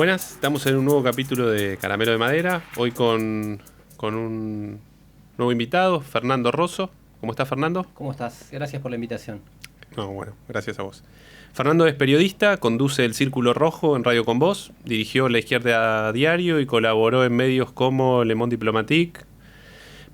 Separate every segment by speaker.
Speaker 1: Buenas, estamos en un nuevo capítulo de Caramelo de Madera, hoy con un nuevo invitado, Fernando Rosso. ¿Cómo estás, Fernando?
Speaker 2: ¿Cómo estás? Gracias por la invitación.
Speaker 1: No, bueno, gracias a vos. Fernando es periodista, conduce El Círculo Rojo en Radio Con Vos, dirigió La Izquierda Diario y colaboró en medios como Le Monde Diplomatique,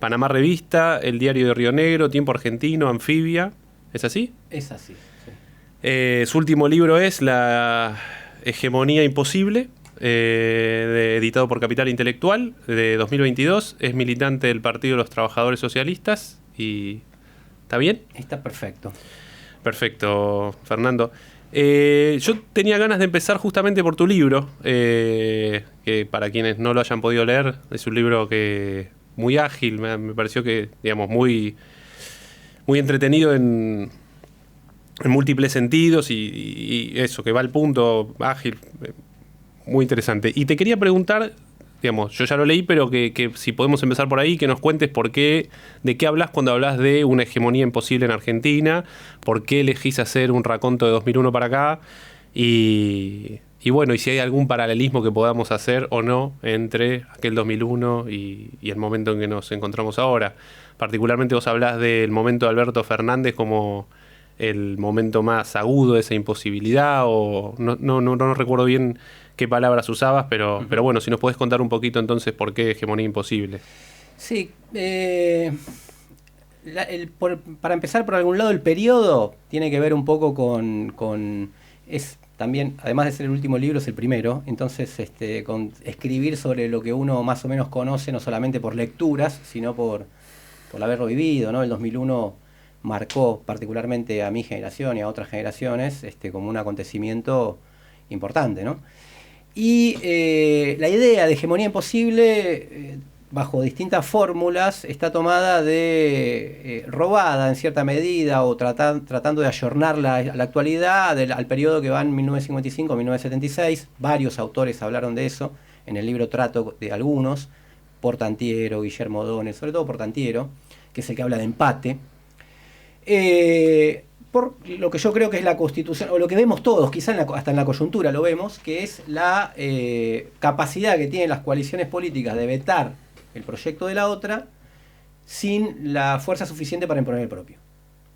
Speaker 1: Panamá Revista, El Diario de Río Negro, Tiempo Argentino, Anfibia. ¿Es así?
Speaker 2: Es así, sí.
Speaker 1: Su último libro es La Hegemonía Imposible, editado por Capital Intelectual, de 2022. Es militante del Partido de los Trabajadores Socialistas y... ¿Está bien?
Speaker 2: Está perfecto.
Speaker 1: Perfecto, Fernando. Yo tenía ganas de empezar justamente por tu libro, que para quienes no lo hayan podido leer, es un libro que muy ágil, me pareció que, digamos, muy entretenido en múltiples sentidos y eso, que va al punto, ágil, muy interesante. Y te quería preguntar, digamos, yo ya lo leí, pero que si podemos empezar por ahí, que nos cuentes de qué hablas cuando hablas de una hegemonía imposible en Argentina, por qué elegís hacer un raconto de 2001 para acá, y bueno, y si hay algún paralelismo que podamos hacer o no entre aquel 2001 y el momento en que nos encontramos ahora. Particularmente vos hablás del momento de Alberto Fernández como el momento más agudo de esa imposibilidad, o no recuerdo bien qué palabras usabas, pero bueno, si nos podés contar un poquito entonces por qué hegemonía imposible.
Speaker 2: Sí, para empezar por algún lado, el periodo tiene que ver un poco es también, además de ser el último libro, es el primero, entonces con escribir sobre lo que uno más o menos conoce, no solamente por lecturas, sino por haberlo vivido, ¿no? El 2001 marcó particularmente a mi generación y a otras generaciones como un acontecimiento importante, ¿no? Y la idea de hegemonía imposible, bajo distintas fórmulas, está tomada robada en cierta medida o tratando de ayornarla a la actualidad, al periodo que va en 1955-1976. Varios autores hablaron de eso, en el libro trato de algunos, Portantiero, Guillermo O'Donnell, sobre todo Portantiero, que es el que habla de empate. Por lo que yo creo que es la Constitución, o lo que vemos todos, quizá hasta en la coyuntura lo vemos, que es la capacidad que tienen las coaliciones políticas de vetar el proyecto de la otra sin la fuerza suficiente para imponer el propio.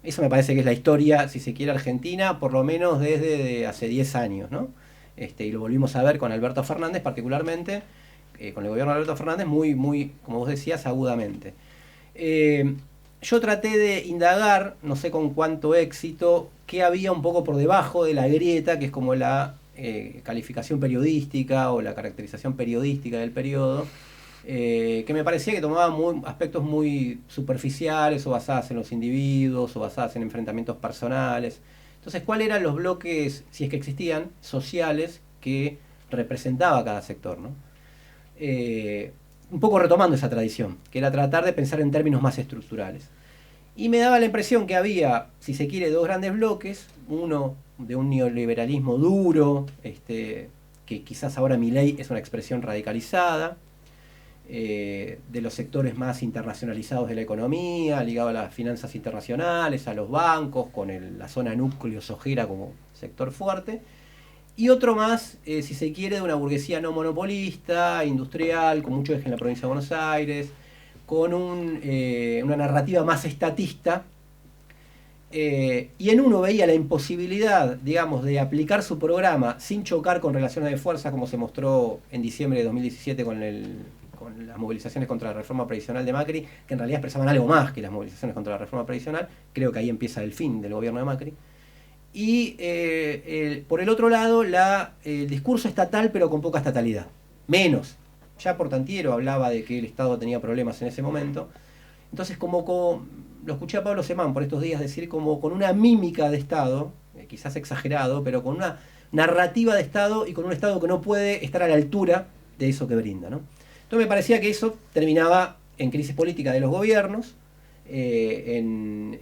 Speaker 2: Eso me parece que es la historia, si se quiere, argentina, por lo menos desde hace 10 años, ¿no? Y lo volvimos a ver con Alberto Fernández, particularmente, con el gobierno de Alberto Fernández, muy, como vos decías, agudamente. Yo traté de indagar, no sé con cuánto éxito, qué había un poco por debajo de la grieta, que es como la calificación periodística o la caracterización periodística del periodo, que me parecía que tomaba aspectos muy superficiales o basadas en los individuos o basadas en enfrentamientos personales. Entonces, ¿cuáles eran los bloques, si es que existían, sociales que representaba cada sector, ¿no? Un poco retomando esa tradición, que era tratar de pensar en términos más estructurales. Y me daba la impresión que había, si se quiere, dos grandes bloques, uno de un neoliberalismo duro, que quizás ahora Milei es una expresión radicalizada, de los sectores más internacionalizados de la economía, ligado a las finanzas internacionales, a los bancos, con la zona núcleo sojera como sector fuerte, y otro más, si se quiere, de una burguesía no monopolista, industrial, con mucho eje en la provincia de Buenos Aires, con una narrativa más estatista, y en uno veía la imposibilidad, digamos, de aplicar su programa sin chocar con relaciones de fuerza, como se mostró en diciembre de 2017 con las movilizaciones contra la reforma previsional de Macri, que en realidad expresaban algo más que las movilizaciones contra la reforma previsional. Creo que ahí empieza el fin del gobierno de Macri. Y por el otro lado, el discurso estatal, pero con poca estatalidad. Menos. Ya Portantiero hablaba de que el Estado tenía problemas en ese momento. Entonces, lo escuché a Pablo Semán por estos días decir, como con una mímica de Estado, quizás exagerado, pero con una narrativa de Estado y con un Estado que no puede estar a la altura de eso que brinda, ¿no? Entonces me parecía que eso terminaba en crisis política de los gobiernos, en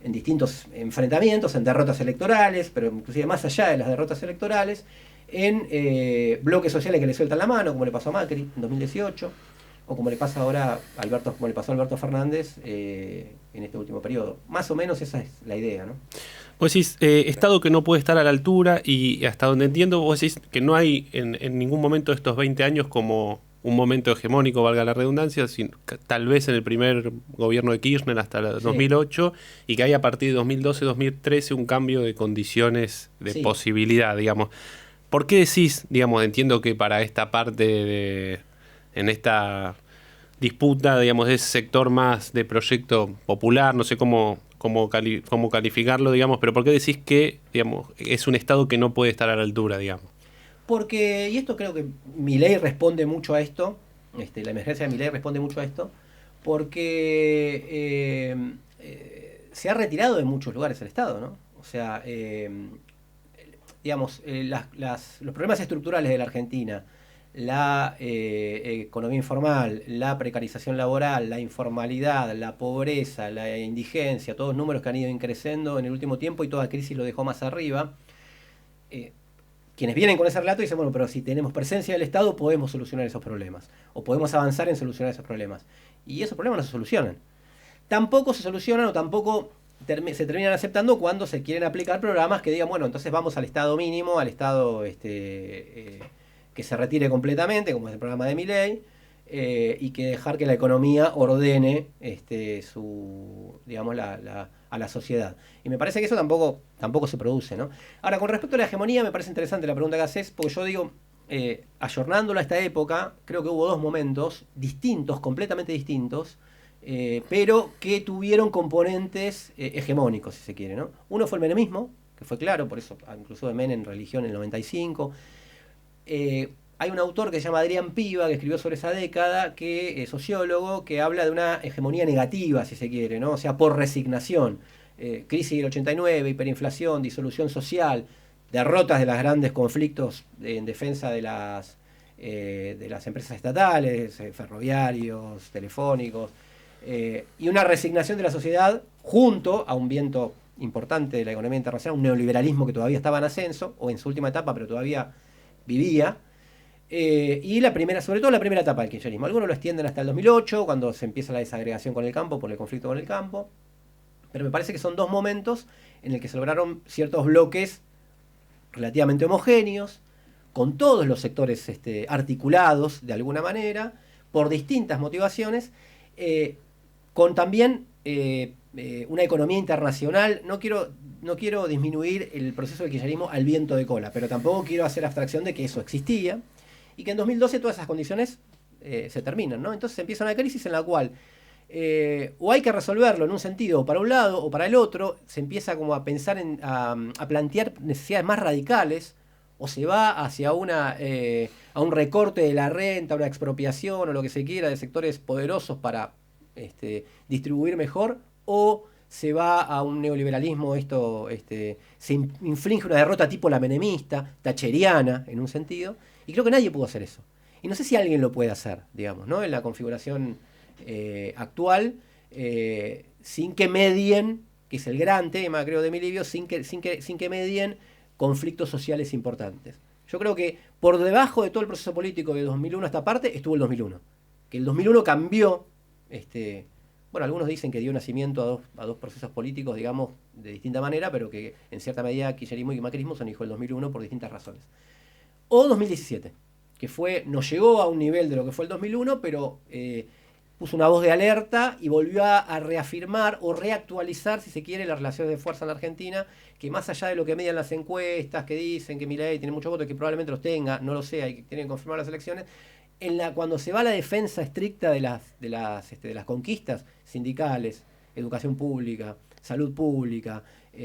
Speaker 2: distintos enfrentamientos, en derrotas electorales, pero inclusive más allá de las derrotas electorales, en bloques sociales que le sueltan la mano, como le pasó a Macri en 2018, o como le pasa ahora como le pasó a Alberto Fernández en este último periodo. Más o menos esa es la idea, ¿no?
Speaker 1: Vos decís, Estado que no puede estar a la altura y hasta donde entiendo, vos decís que no hay en ningún momento de estos 20 años como un momento hegemónico, valga la redundancia, tal vez en el primer gobierno de Kirchner hasta el
Speaker 2: Sí.
Speaker 1: 2008, y que hay a partir de 2012-2013 un cambio de condiciones de
Speaker 2: Sí.
Speaker 1: posibilidad, digamos. ¿Por qué decís, digamos, entiendo que para esta parte en esta disputa, digamos, de ese sector más de proyecto popular, no sé cómo calificarlo, digamos, pero ¿por qué decís que, digamos, es un Estado que no puede estar a la altura, digamos?
Speaker 2: Porque, y esto creo que Milei responde mucho a esto, la emergencia de Milei responde mucho a esto, porque se ha retirado de muchos lugares el Estado, ¿no? O sea, digamos, los problemas estructurales de la Argentina, la economía informal, la precarización laboral, la informalidad, la pobreza, la indigencia, todos números que han ido creciendo en el último tiempo y toda crisis lo dejó más arriba. eh, Quienes vienen con ese relato dicen, bueno, pero si tenemos presencia del Estado podemos solucionar esos problemas, o podemos avanzar en solucionar esos problemas. Y esos problemas no se solucionan. Tampoco se solucionan o tampoco se terminan aceptando cuando se quieren aplicar programas que digan, bueno, entonces vamos al Estado mínimo, al Estado que se retire completamente, como es el programa de Milei, y que dejar que la economía ordene digamos, a la sociedad. Y me parece que eso tampoco se produce, ¿no? Ahora, con respecto a la hegemonía, me parece interesante la pregunta que haces, porque yo digo, ayornándolo a esta época, creo que hubo dos momentos distintos, completamente distintos, pero que tuvieron componentes hegemónicos, si se quiere, ¿no? Uno fue el menemismo, que fue claro, por eso incluso de Menem en Religión en el 95. Hay un autor que se llama Adrián Piva, que escribió sobre esa década, que es sociólogo, que habla de una hegemonía negativa, si se quiere, ¿no? O sea, por resignación. Crisis del 89, hiperinflación, disolución social, derrotas de los grandes conflictos en defensa de las empresas estatales, ferroviarios, telefónicos, y una resignación de la sociedad junto a un viento importante de la economía internacional, un neoliberalismo que todavía estaba en ascenso, o en su última etapa, pero todavía vivía. Y sobre todo la primera etapa del kirchnerismo. Algunos lo extienden hasta el 2008, cuando se empieza la desagregación con el campo, por el conflicto con el campo. Pero me parece que son dos momentos en el que se lograron ciertos bloques relativamente homogéneos, con todos los sectores articulados de alguna manera, por distintas motivaciones, con también una economía internacional. No quiero disminuir el proceso del kirchnerismo al viento de cola, pero tampoco quiero hacer abstracción de que eso existía, y que en 2012 todas esas condiciones se terminan, ¿no? Entonces empieza una crisis en la cual o hay que resolverlo en un sentido o para un lado o para el otro, se empieza como a pensar a plantear necesidades más radicales, o se va hacia a un recorte de la renta, una expropiación o lo que se quiera de sectores poderosos para distribuir mejor, o se va a un neoliberalismo, se inflige una derrota tipo la menemista, thatcheriana en un sentido, y creo que nadie pudo hacer eso. Y no sé si alguien lo puede hacer, digamos, ¿no? En la configuración actual, sin que medien, que es el gran tema, creo, de mi libro, sin que medien conflictos sociales importantes. Yo creo que por debajo de todo el proceso político de 2001 hasta parte estuvo el 2001. Que el 2001 cambió, bueno, algunos dicen que dio nacimiento a dos procesos políticos, digamos, de distinta manera, pero que en cierta medida kirchnerismo y macrismo son hijos del 2001 por distintas razones. O 2017, que no llegó a un nivel de lo que fue el 2001, pero puso una voz de alerta y volvió a reafirmar o reactualizar, si se quiere, las relaciones de fuerza en la Argentina, que más allá de lo que median las encuestas, que dicen que Milei tiene muchos votos, que probablemente los tenga, no lo sé, tienen que confirmar las elecciones, cuando se va a la defensa estricta de las conquistas sindicales, educación pública, salud pública,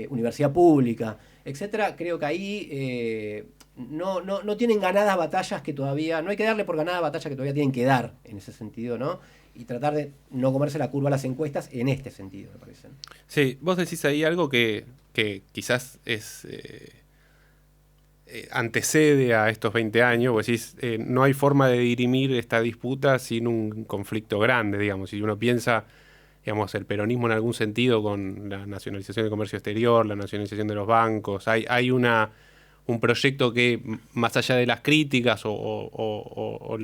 Speaker 2: universidad pública, etcétera, creo que ahí no tienen ganadas batallas que todavía, no hay que darle por ganadas batallas que todavía tienen que dar en ese sentido, ¿no? Y tratar de no comerse la curva a las encuestas en este sentido, me parece.
Speaker 1: Sí, vos decís ahí algo que quizás antecede a estos 20 años, vos decís, no hay forma de dirimir esta disputa sin un conflicto grande, digamos. Si uno piensa, digamos, el peronismo en algún sentido con la nacionalización del comercio exterior, la nacionalización de los bancos, hay un proyecto que, más allá de las críticas o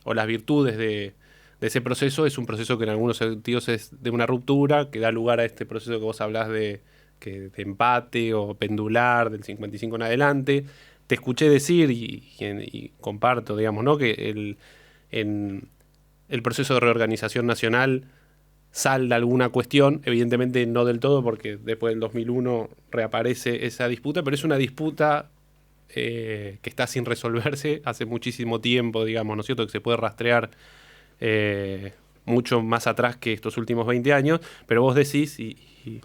Speaker 1: las virtudes de ese proceso, es un proceso que en algunos sentidos es de una ruptura, que da lugar a este proceso que vos hablás de que de empate o pendular del 55 en adelante. Te escuché decir, y comparto, digamos, ¿no? Que el proceso de reorganización nacional salda alguna cuestión, evidentemente no del todo, porque después del 2001 reaparece esa disputa, pero es una disputa que está sin resolverse hace muchísimo tiempo, digamos, ¿no es cierto? Que se puede rastrear mucho más atrás que estos últimos 20 años, pero vos decís, y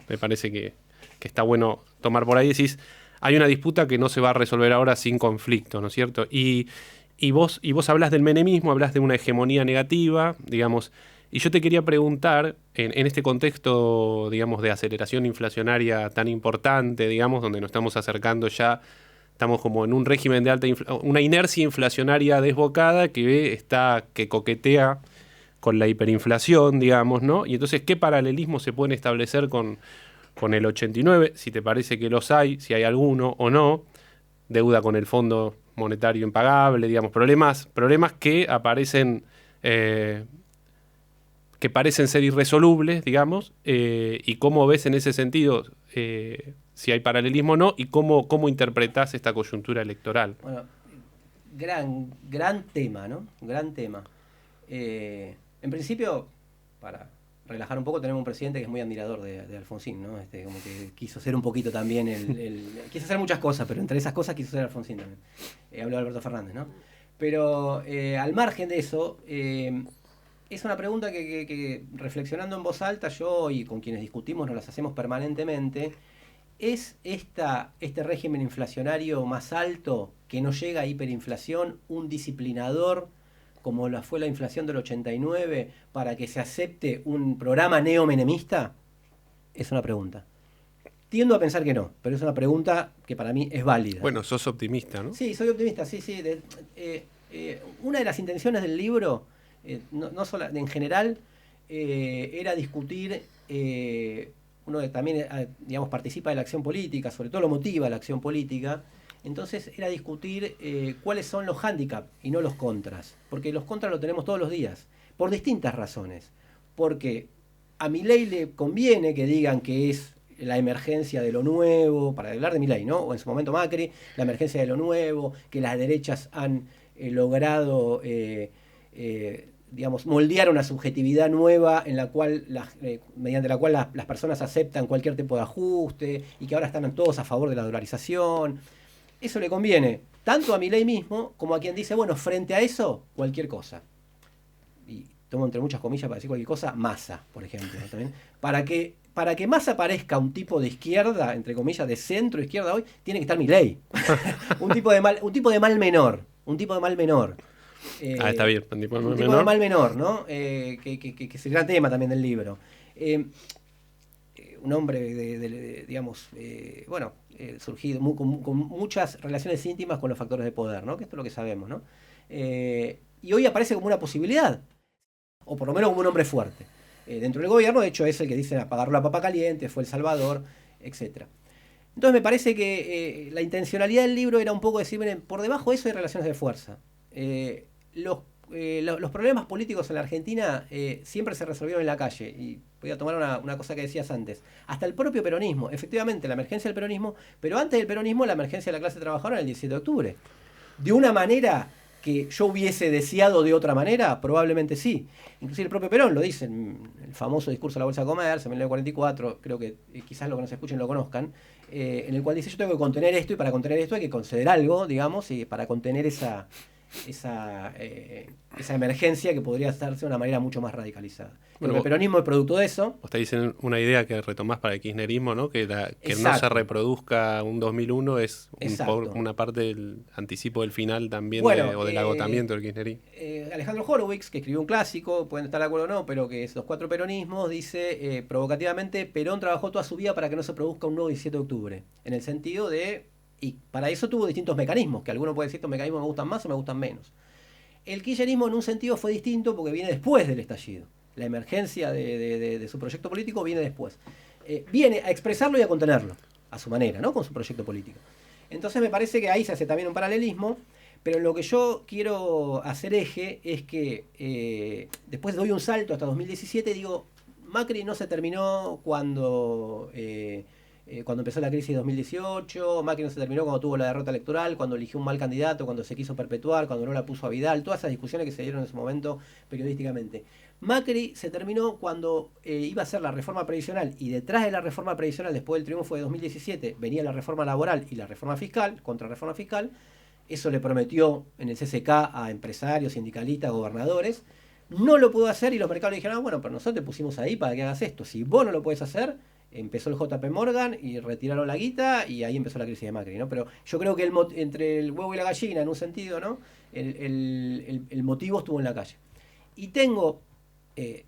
Speaker 1: me parece que está bueno tomar por ahí, decís, hay una disputa que no se va a resolver ahora sin conflicto, ¿no es cierto? Y vos hablas del menemismo, hablas de una hegemonía negativa, digamos, y yo te quería preguntar, en este contexto, digamos, de aceleración inflacionaria tan importante, digamos, donde nos estamos acercando ya, estamos como en un régimen de una inercia inflacionaria desbocada que coquetea con la hiperinflación, digamos, ¿no? Y entonces, ¿qué paralelismos se pueden establecer con el 89? Si te parece que los hay, si hay alguno o no, deuda con el Fondo Monetario impagable, digamos, problemas que aparecen, que parecen ser irresolubles, digamos, y cómo ves en ese sentido si hay paralelismo o no, y cómo interpretás esta coyuntura electoral.
Speaker 2: Bueno, gran tema, ¿no? Gran tema. En principio, para relajar un poco, tenemos un presidente que es muy admirador de Alfonsín, ¿no? Como que quiso ser un poquito también quiso hacer muchas cosas, pero entre esas cosas quiso ser Alfonsín también. Habló de Alberto Fernández, ¿no? Pero al margen de eso, es una pregunta que reflexionando en voz alta, yo y con quienes discutimos nos las hacemos permanentemente. ¿Es este régimen inflacionario más alto, que no llega a hiperinflación, un disciplinador como fue la inflación del 89 para que se acepte un programa neomenemista? Es una pregunta. Tiendo a pensar que no, pero es una pregunta que para mí es válida.
Speaker 1: Bueno, sos optimista, ¿no?
Speaker 2: Sí, soy optimista, sí. Una de las intenciones del libro, no solo en general, era discutir, uno también, digamos, participa de la acción política, sobre todo lo motiva la acción política. Entonces era discutir cuáles son los hándicaps y no los contras, porque los contras los tenemos todos los días, por distintas razones. Porque a Milei le conviene que digan que es la emergencia de lo nuevo, para hablar de Milei, ¿no? O en su momento Macri, la emergencia de lo nuevo, que las derechas han logrado, digamos, moldear una subjetividad nueva en la cual mediante la cual las personas aceptan cualquier tipo de ajuste y que ahora están todos a favor de la dolarización. Eso le conviene tanto a Milei mismo como a quien dice, bueno, frente a eso, cualquier cosa. Y tomo entre muchas comillas para decir cualquier cosa, Massa, por ejemplo, ¿no? También, para que Massa parezca un tipo de izquierda, entre comillas, de centro izquierda hoy, tiene que estar Milei. un tipo de mal menor.
Speaker 1: Está bien, un tipo
Speaker 2: de mal menor, ¿no? Que es el gran tema también del libro. Un hombre digamos, surgido con muchas relaciones íntimas con los factores de poder, ¿no? Que esto es lo que sabemos, ¿no? Y hoy aparece como una posibilidad, o por lo menos como un hombre fuerte. Dentro del gobierno, de hecho, es el que dicen apagar la papa caliente, fue El Salvador, etc. Entonces me parece que la intencionalidad del libro era un poco decir, miren, por debajo de eso hay relaciones de fuerza. Los problemas políticos en la Argentina siempre se resolvieron en la calle. Y voy a tomar una cosa que decías antes. Hasta el propio peronismo, efectivamente, la emergencia del peronismo, pero antes del peronismo, la emergencia de la clase trabajadora en el 17 de octubre. De una manera que yo hubiese deseado de otra manera, probablemente sí. Inclusive el propio Perón lo dice en el famoso discurso de la Bolsa de Comercio, en 1944, creo que quizás los que nos escuchen lo conozcan, en el cual dice, yo tengo que contener esto, y para contener esto hay que conceder algo, digamos, y para contener esa emergencia que podría hacerse de una manera mucho más radicalizada. Bueno, el peronismo es producto de eso.
Speaker 1: Vos te dicen una idea que retomás para el kirchnerismo, ¿no? Que no se reproduzca un 2001 es una parte del anticipo del final también, o del agotamiento del kirchnerismo.
Speaker 2: Alejandro Horowitz, que escribió un clásico, pueden estar de acuerdo o no, pero que es Los Cuatro Peronismos, dice provocativamente, Perón trabajó toda su vida para que no se produzca un nuevo 17 de octubre. En el sentido de... Y para eso tuvo distintos mecanismos, que algunos pueden decir, estos mecanismos me gustan más o me gustan menos. El kirchnerismo en un sentido fue distinto porque viene después del estallido. La emergencia de su proyecto político viene después. Viene a expresarlo y a contenerlo, a su manera, ¿no? Con su proyecto político. Entonces me parece que ahí se hace también un paralelismo, pero lo que yo quiero hacer eje es que después doy un salto hasta 2017 y digo, Macri no se terminó cuando cuando empezó la crisis de 2018, Macri no se terminó cuando tuvo la derrota electoral, cuando eligió un mal candidato, cuando se quiso perpetuar, cuando no la puso a Vidal, todas esas discusiones que se dieron en ese momento periodísticamente. Macri se terminó cuando iba a hacer la reforma previsional, y detrás de la reforma previsional, después del triunfo de 2017, venía la reforma laboral y la reforma fiscal, contrarreforma fiscal. Eso le prometió en el CCK a empresarios, sindicalistas, gobernadores. No lo pudo hacer y los mercados le dijeron, bueno, pero nosotros te pusimos ahí para que hagas esto. Si vos no lo puedes hacer, empezó el JP Morgan y retiraron la guita y ahí empezó la crisis de Macri, ¿no? Pero yo creo que entre el huevo y la gallina, en un sentido, ¿no? El motivo estuvo en la calle. Y tengo,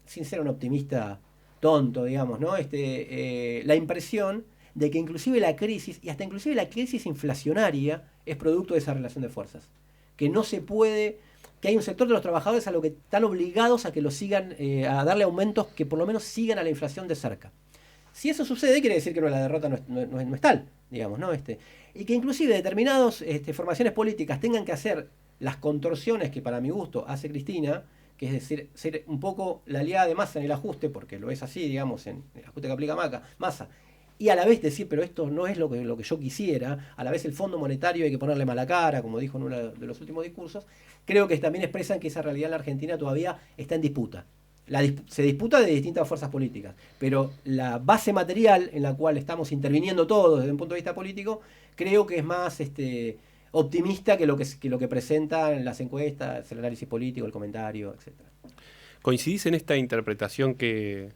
Speaker 2: sin ser un optimista tonto, digamos, ¿no? La impresión de que inclusive la crisis, y hasta inclusive la crisis inflacionaria, es producto de esa relación de fuerzas. Que no se puede, que hay un sector de los trabajadores a lo que están obligados a que lo sigan, a darle aumentos que por lo menos sigan a la inflación de cerca. Si eso sucede, quiere decir que la derrota no es tal, digamos, ¿no? Y que inclusive determinadas formaciones políticas tengan que hacer las contorsiones que para mi gusto hace Cristina, que es decir, ser un poco la aliada de Massa en el ajuste, porque lo es así, digamos, en el ajuste que aplica Massa, y a la vez decir, pero esto no es lo que yo quisiera, a la vez el Fondo Monetario hay que ponerle mala cara, como dijo en uno de los últimos discursos, creo que también expresan que esa realidad en la Argentina todavía está en disputa. Se disputa de distintas fuerzas políticas, pero la base material en la cual estamos interviniendo todos desde un punto de vista político, creo que es más optimista que lo que presentan las encuestas, el análisis político, el comentario, etcétera.
Speaker 1: ¿Coincidís en esta interpretación que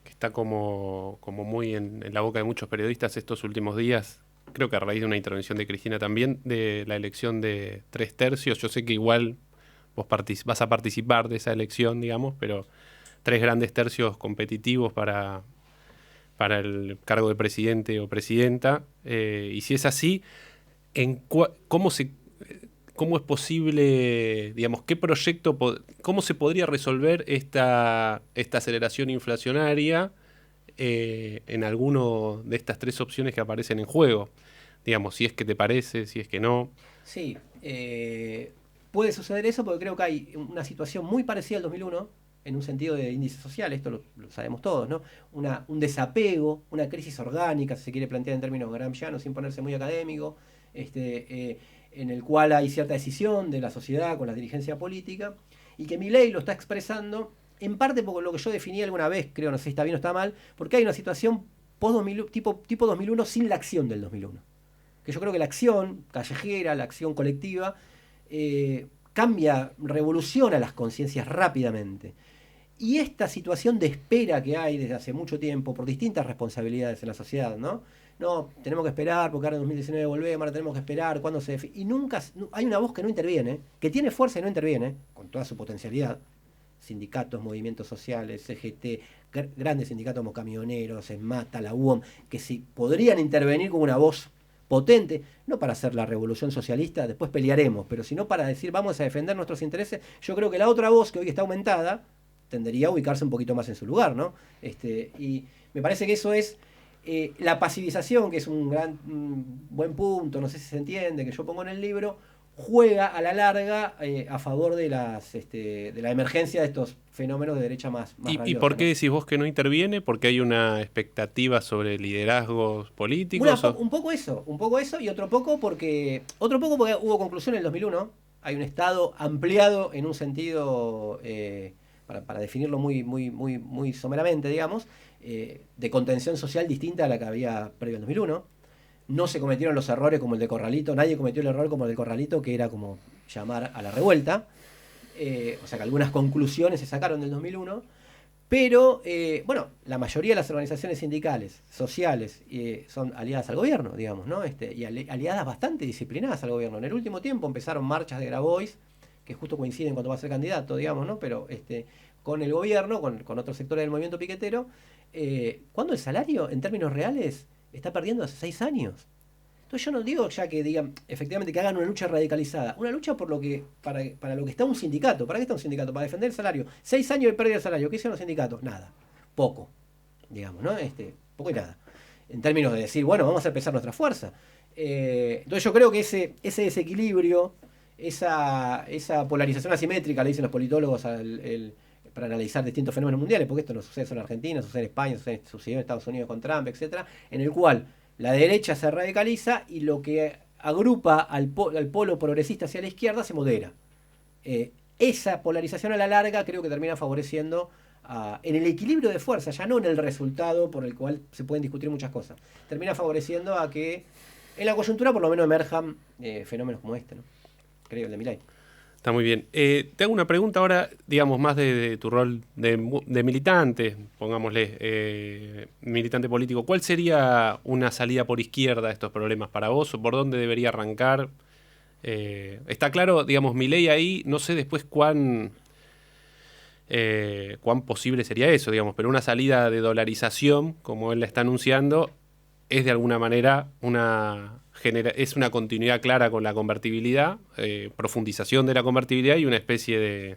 Speaker 1: está como muy en la boca de muchos periodistas estos últimos días? Creo que a raíz de una intervención de Cristina también, de la elección de 3/3. Yo sé que igual vos vas a participar de esa elección, digamos, pero 3 grandes tercios competitivos para el cargo de presidente o presidenta. Y si es así, ¿cómo es posible, digamos, qué proyecto, cómo se podría resolver esta aceleración inflacionaria en alguno de estas 3 opciones que aparecen en juego? Digamos, si es que te parece, si es que no.
Speaker 2: Sí, puede suceder eso porque creo que hay una situación muy parecida al 2001 en un sentido de índice social, esto lo sabemos todos, ¿no? Un desapego, una crisis orgánica, si se quiere plantear en términos gramscianos, sin ponerse muy académico, en el cual hay cierta decisión de la sociedad con la dirigencia política, y que Milei lo está expresando, en parte por lo que yo definí alguna vez, creo, no sé si está bien o está mal, porque hay una situación tipo 2001 sin la acción del 2001. Que yo creo que la acción callejera, la acción colectiva, cambia, revoluciona las conciencias rápidamente. Y esta situación de espera que hay desde hace mucho tiempo por distintas responsabilidades en la sociedad, ¿no? No, tenemos que esperar porque ahora en 2019 volvemos, ahora tenemos que esperar, ¿cuándo se define? Y nunca hay una voz que no interviene, que tiene fuerza y no interviene, con toda su potencialidad. Sindicatos, movimientos sociales, CGT, grandes sindicatos como camioneros, ESMATA, la UOM, que si podrían intervenir con una voz potente, no para hacer la revolución socialista, después pelearemos, pero sino para decir vamos a defender nuestros intereses. Yo creo que la otra voz, que hoy está aumentada, tendería a ubicarse un poquito más en su lugar, ¿no? Y me parece que eso es la pasivización, que es un buen punto, no sé si se entiende, que yo pongo en el libro, juega a la larga a favor de la emergencia de estos fenómenos de derecha más
Speaker 1: ¿Y por qué decís vos que no interviene? ¿Porque hay una expectativa sobre liderazgos políticos?
Speaker 2: Un poco eso, y otro poco porque hubo conclusión en el 2001, hay un Estado ampliado en un sentido, para definirlo muy someramente, digamos, de contención social distinta a la que había previo al 2001. No se cometieron los errores como el de Corralito, nadie cometió el error como el de Corralito, que era como llamar a la revuelta. O sea que algunas conclusiones se sacaron del 2001, pero bueno, la mayoría de las organizaciones sindicales, sociales, son aliadas al gobierno, digamos, ¿no? Y aliadas bastante disciplinadas al gobierno. En el último tiempo empezaron marchas de Grabois, que justo coinciden cuando va a ser candidato, digamos, ¿no? Pero con el gobierno, con otros sectores del movimiento piquetero, cuando el salario, en términos reales, está perdiendo hace 6 años. Entonces yo no digo ya que digan, efectivamente, que hagan una lucha radicalizada. Una lucha para lo que está un sindicato. ¿Para qué está un sindicato? Para defender el salario. 6 años de pérdida de salario. ¿Qué hicieron los sindicatos? Nada. Poco. Digamos, ¿no? Poco y nada. En términos de decir, bueno, vamos a empezar nuestra fuerza. Entonces yo creo que ese desequilibrio, esa polarización asimétrica, le dicen los politólogos, para analizar distintos fenómenos mundiales, porque esto no sucede solo en Argentina, sucede en España, sucedió en Estados Unidos con Trump, etcétera, en el cual la derecha se radicaliza y lo que agrupa al polo progresista hacia la izquierda se modera. Esa polarización a la larga creo que termina favoreciendo en el equilibrio de fuerza, ya no en el resultado por el cual se pueden discutir muchas cosas. Termina favoreciendo a que en la coyuntura por lo menos emerjan fenómenos como este, ¿no? Creo, el de Milei.
Speaker 1: Está muy bien. Te hago una pregunta ahora, digamos, más de tu rol de militante, pongámosle, militante político. ¿Cuál sería una salida por izquierda a estos problemas para vos? ¿O por dónde debería arrancar? Está claro, digamos, Milei ahí, no sé después cuán posible sería eso, digamos, pero una salida de dolarización, como él la está anunciando, es de alguna manera es una continuidad clara con la convertibilidad, profundización de la convertibilidad y una especie de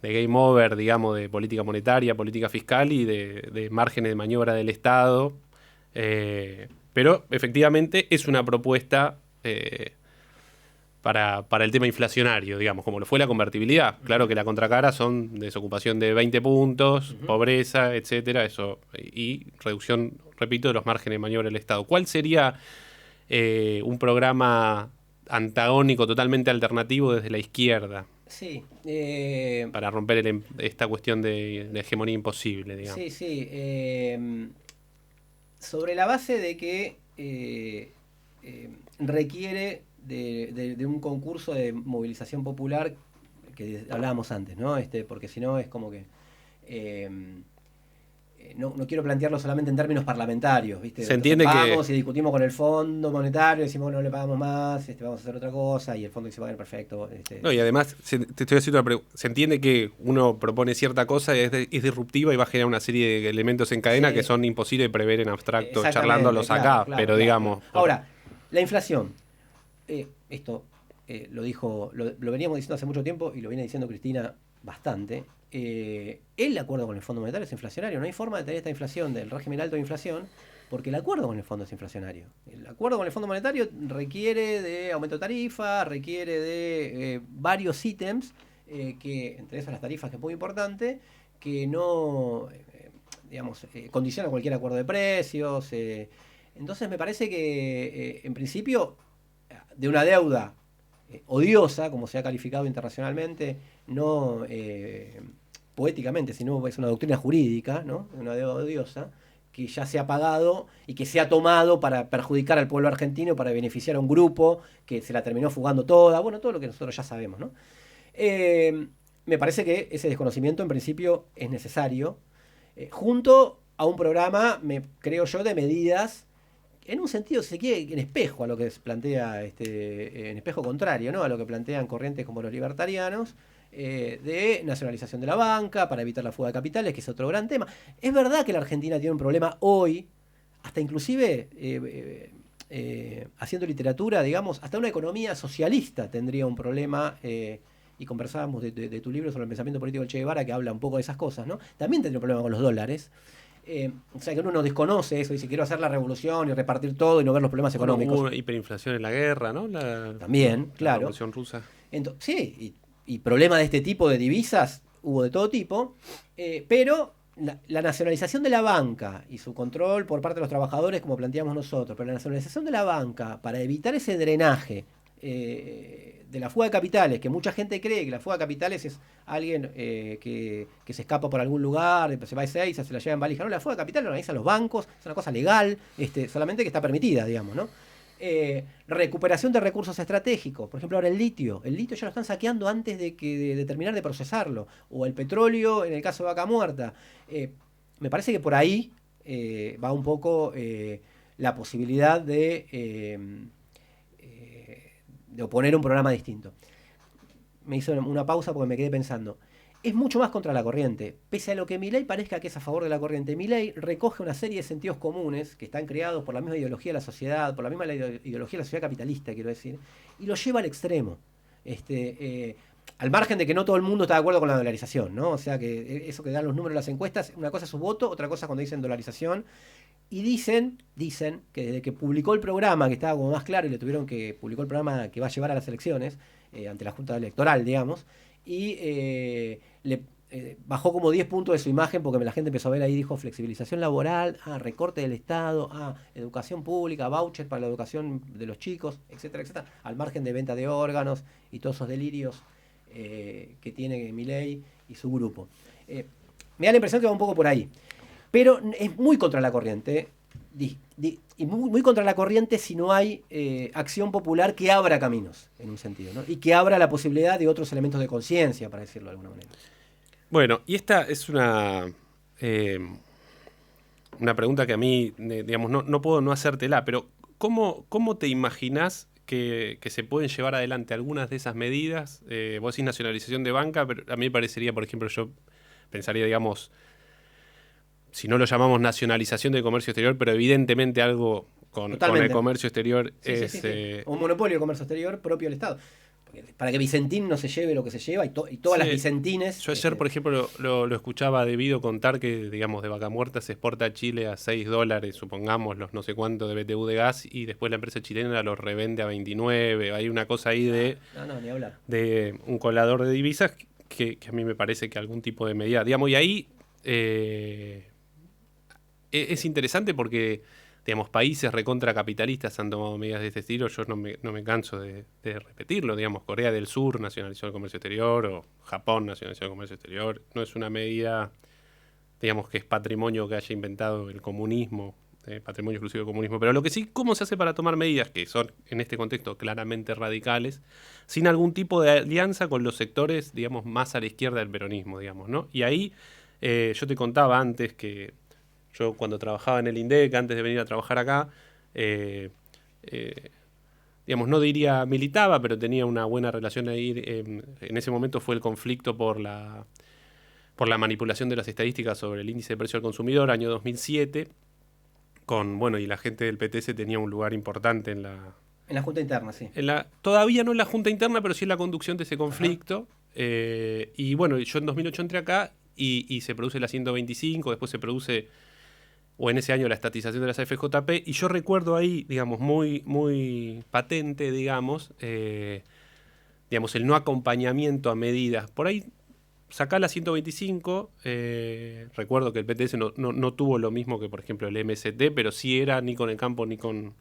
Speaker 1: game over, digamos, de política monetaria, política fiscal y de márgenes de maniobra del Estado. Pero efectivamente es una propuesta para el tema inflacionario, digamos, como lo fue la convertibilidad. Claro que la contracara son desocupación de 20 puntos, pobreza, etcétera, eso, y reducción, repito, de los márgenes de maniobra del Estado. ¿Cuál sería un programa antagónico, totalmente alternativo desde la izquierda?
Speaker 2: Sí.
Speaker 1: Para romper esta cuestión de hegemonía imposible, digamos.
Speaker 2: Sí. Sobre la base de que requiere de un concurso de movilización popular que hablábamos antes, ¿no? Porque si no es como que no quiero plantearlo solamente en términos parlamentarios, ¿viste?
Speaker 1: Se entiende que
Speaker 2: vamos y discutimos con el Fondo Monetario, decimos no le pagamos más, vamos a hacer otra cosa y el fondo dice bueno, perfecto.
Speaker 1: No, y además te estoy haciendo una pregunta. Se entiende que uno propone cierta cosa, es disruptiva y va a generar una serie de elementos en cadena que son imposibles de prever en abstracto, charlándolos acá, pero digamos.
Speaker 2: Ahora, la inflación. Esto lo veníamos diciendo hace mucho tiempo y lo viene diciendo Cristina bastante. El acuerdo con el Fondo Monetario es inflacionario. No hay forma de tener esta inflación del régimen alto de inflación porque el acuerdo con el fondo es inflacionario. El acuerdo con el Fondo Monetario requiere de aumento de tarifa, requiere de varios ítems, que entre esas las tarifas, que es muy importante, que no, condiciona cualquier acuerdo de precios. Entonces me parece que, en principio, de una deuda odiosa, como se ha calificado internacionalmente, no poéticamente, sino es una doctrina jurídica, ¿no? Una deuda odiosa, que ya se ha pagado y que se ha tomado para perjudicar al pueblo argentino, para beneficiar a un grupo que se la terminó fugando toda, bueno, todo lo que nosotros ya sabemos, ¿no? Me parece que ese desconocimiento en principio es necesario, junto a un programa, creo yo, de medidas en un sentido, si se quiere, en espejo a lo que plantea, en espejo contrario, ¿no? A lo que plantean corrientes como los libertarianos, de nacionalización de la banca para evitar la fuga de capitales, que es otro gran tema. Es verdad que la Argentina tiene un problema hoy, hasta inclusive haciendo literatura, digamos, hasta una economía socialista tendría un problema, y conversábamos de tu libro sobre el pensamiento político del Che Guevara, que habla un poco de esas cosas, ¿no? También tendría un problema con los dólares. O sea que uno no desconoce eso, dice quiero hacer la revolución y repartir todo y no ver los problemas económicos.
Speaker 1: Hubo hiperinflación en la guerra, ¿no?
Speaker 2: También, claro.
Speaker 1: La revolución rusa.
Speaker 2: Sí, y problemas de este tipo de divisas hubo de todo tipo, pero la nacionalización de la banca y su control por parte de los trabajadores, como planteamos nosotros, pero la nacionalización de la banca para evitar ese drenaje de la fuga de capitales, que mucha gente cree que la fuga de capitales es alguien que se escapa por algún lugar, se va a Ezeiza, se la lleva en valija. No, la fuga de capitales lo organizan los bancos, es una cosa legal, solamente que está permitida, digamos, ¿no? Recuperación de recursos estratégicos. Por ejemplo, ahora el litio ya lo están saqueando antes de terminar de procesarlo. O el petróleo, en el caso de Vaca Muerta. Me parece que por ahí va un poco la posibilidad de oponer un programa distinto. Me hizo una pausa porque me quedé pensando. Es mucho más contra la corriente. Pese a lo que Milei parezca que es a favor de la corriente, Milei recoge una serie de sentidos comunes que están creados por la misma ideología de la sociedad, por la misma ideología de la sociedad capitalista, quiero decir, y lo lleva al extremo. Al margen de que no todo el mundo está de acuerdo con la dolarización, ¿no? O sea, que eso que dan los números de las encuestas, una cosa es su voto, otra cosa cuando dicen dolarización. Y dicen que desde que publicó el programa, que estaba como más claro, y le tuvieron que publicó el programa que va a llevar a las elecciones, ante la Junta Electoral, digamos, y bajó como 10 puntos de su imagen porque la gente empezó a ver ahí, dijo flexibilización laboral, recorte del Estado, educación pública, voucher para la educación de los chicos, etcétera, etcétera, al margen de venta de órganos y todos esos delirios que tiene Milei y su grupo. Me da la impresión que va un poco por ahí, pero es muy contra la corriente, y muy contra la corriente si no hay acción popular que abra caminos, en un sentido, ¿no? Y que abra la posibilidad de otros elementos de conciencia, para decirlo de alguna manera.
Speaker 1: Bueno, y esta es una pregunta que a mí, digamos, no puedo no hacértela, pero ¿cómo te imaginás que se pueden llevar adelante algunas de esas medidas? Vos decís nacionalización de banca, pero a mí me parecería, por ejemplo, yo pensaría, digamos, si no lo llamamos nacionalización del comercio exterior, pero evidentemente algo con el comercio exterior
Speaker 2: sí. Un monopolio de comercio exterior propio del Estado. Para que Vicentín no se lleve lo que se lleva y todas las Vicentines.
Speaker 1: Yo ayer, por ejemplo, lo escuchaba debido contar que, digamos, de Vaca Muerta se exporta a Chile a $6, supongamos, los no sé cuánto de BTU de gas, y después la empresa chilena los revende a 29. Hay una cosa ahí
Speaker 2: ni hablar.
Speaker 1: De un colador de divisas que a mí me parece que algún tipo de medida, digamos, y ahí es interesante porque, digamos, países recontracapitalistas han tomado medidas de este estilo. Yo no me canso de repetirlo. Digamos, Corea del Sur nacionalizó el comercio exterior, o Japón nacionalizó el comercio exterior. No es una medida, digamos, que es patrimonio que haya inventado el comunismo, patrimonio exclusivo del comunismo. Pero lo que sí, ¿cómo se hace para tomar medidas que son, en este contexto, claramente radicales, sin algún tipo de alianza con los sectores, digamos, más a la izquierda del peronismo, digamos, ¿no? Y ahí yo te contaba antes que yo, cuando trabajaba en el INDEC, antes de venir a trabajar acá, digamos, no diría militaba, pero tenía una buena relación ahí. En ese momento fue el conflicto por la manipulación de las estadísticas sobre el índice de precio al consumidor, año 2007, y la gente del PTS tenía un lugar importante en la
Speaker 2: Junta Interna, sí.
Speaker 1: Todavía no en la Junta Interna, pero sí en la conducción de ese conflicto. Y bueno, yo en 2008 entré acá y se produce la 125, después se produce, o en ese año, la estatización de las AFJP, y yo recuerdo ahí, digamos, muy, muy patente, digamos, el no acompañamiento a medidas. Por ahí, sacá la 125, recuerdo que el PTS no tuvo lo mismo que, por ejemplo, el MST, pero sí era ni con el campo ni con